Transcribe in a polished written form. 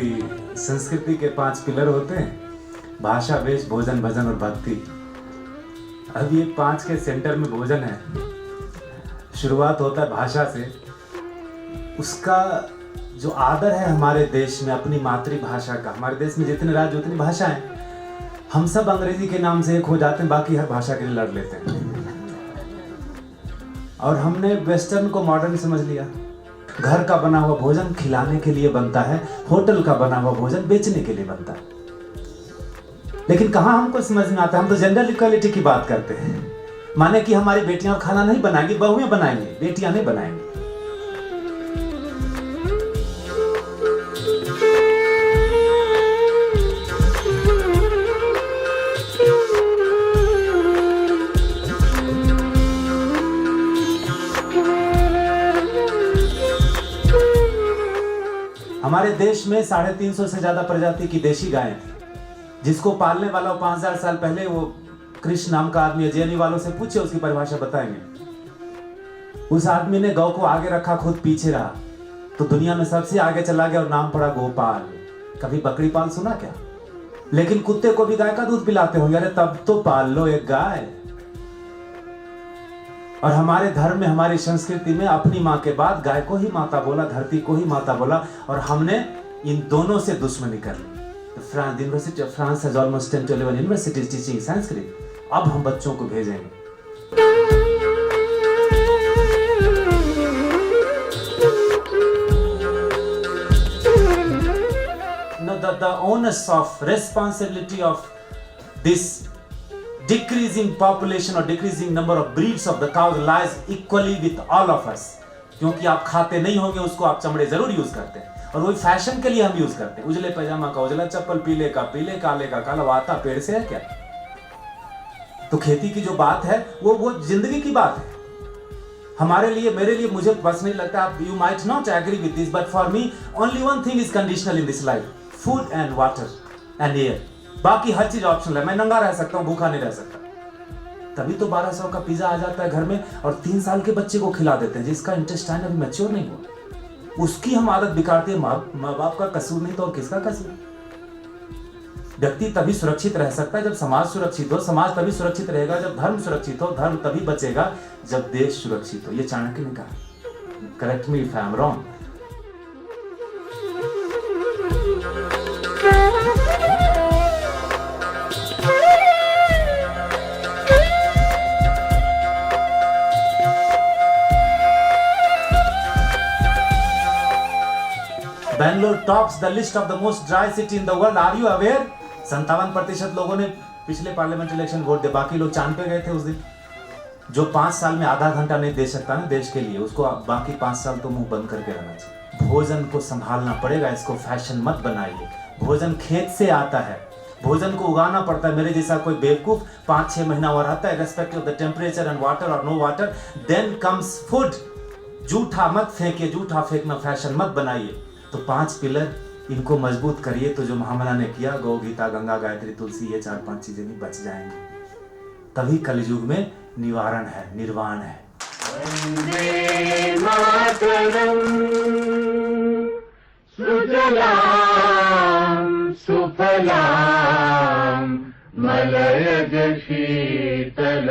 कि संस्कृति के 5 पिलर होते हैं, भाषा, वेश, भोजन, भजन और भक्ति। अब ये 5 के सेंटर में भोजन है। शुरुआत होता है भाषा से। उसका जो आदर है हमारे देश में अपनी मातृभाषा का, हमारे देश में जितने राज्य उतनी भाषाएं, हम सब अंग्रेजी के नाम से एक हो जाते हैं, बाकी हर भाषा के लिए लड़ लेते हैं। और हमने वेस्टर्न को मॉडर्न समझ लिया। घर का बना हुआ भोजन खिलाने के लिए बनता है, होटल का बना हुआ भोजन बेचने के लिए बनता है। लेकिन कहां हमको समझ में आता है, हम तो जेंडर इक्वालिटी की बात करते हैं। माने कि हमारी बेटियां खाना नहीं बनाएंगी, बहुएं बनाएंगी, बेटियां नहीं बनाएंगी। हमारे देश में 350 से ज्यादा प्रजाति की देशी गायें थी, जिसको पालने वाला 5000 साल पहले वो कृष्ण नाम का आदमी, जेएनयू वालों से पूछे, उसकी परिभाषा बताएंगे। उस आदमी ने गौ को आगे रखा, खुद पीछे रहा, तो दुनिया में सबसे आगे चला गया और नाम पड़ा गोपाल। कभी बकरी पाल सुना क्या? लेकिन कुत्ते को भी गाय का दूध पिलाते होंगे, अरे तब तो पाल लो एक गाय। और हमारे धर्म में, हमारी संस्कृति में अपनी माँ के बाद गाय को ही माता बोला, धरती को ही माता बोला, और हमने इन दोनों से दुश्मनी कर ली। The University of France has almost 10 to 11 universities teaching Sanskrit. अब हम बच्चों को भेजेंगे। No, the onus of responsibility of this decreasing population or decreasing number of breeds of the cows lies equally with all of us. क्योंकि आप खाते नहीं होंगे उसको, आप चमड़े जरूर यूज करते हैं, और वही फैशन के लिए हम यूज करते हैं। उजले पैजामा का उजला चप्पल, पीले का पीले, काले का काला। वाता पेड़ से है क्या? तो खेती की जो बात है वो जिंदगी की बात है हमारे लिए, मेरे लिए। मुझे बस नहीं लगता, you might not agree with this, but for me only one thing is conditional in this life, food and water and air. बाकी हर चीज ऑप्शनल है। मैं नंगा रह सकता हूं, भूखा नहीं रह सकता। तभी तो 1200 का पिज्जा आ जाता है घर में, और 3 साल के बच्चे को खिला देते हैं जिसका इंटेस्टाइन अभी मैच्योर नहीं हुआ। उसकी हम आदत बिगाड़ते हैं। माँ बाप का कसूर नहीं तो और किसका कसूर? व्यक्ति तभी सुरक्षित रह सकता है जब समाज सुरक्षित हो, समाज तभी सुरक्षित रहेगा जब धर्म सुरक्षित हो, धर्म तभी बचेगा जब देश सुरक्षित हो। ये चाणक्य ने कहा। Correct me if I am wrong. Bangalore tops the list of the most dry city in the world. Are you aware? 57% लोगों ने पिछले पार्लियामेंट इलेक्शन वोट दिया, बाकी लोग चांद पे गए थे उस दिन। जो 5 साल में आधा घंटा नहीं दे सकता ना देश के लिए, उसको बाकी 5 साल तो मुंह बंद करके रहना चाहिए। भोजन को संभालना पड़ेगा, इसको फैशन मत बनाइए। भोजन खेत से आता है, भोजन को उगाना पड़ता है। मेरे जैसा कोई बेवकूफ 5-6 महीना और रहता है, respective of the temperature and water और no water, then comes food. जूठा मत फेंकिए, जूठा फेंकना फैशन मत बनाइए। तो 5 पिलर, इनको मजबूत करिए, तो जो महामना ने किया, गौ, गीता, गंगा, गायत्री, तुलसी, ये 4-5 चीजें भी बच जाएंगी। तभी कलयुग में निवारण है, निर्वाण है। वंदे मातरम, सुजलाम सुफलाम मलयज शीतलाम।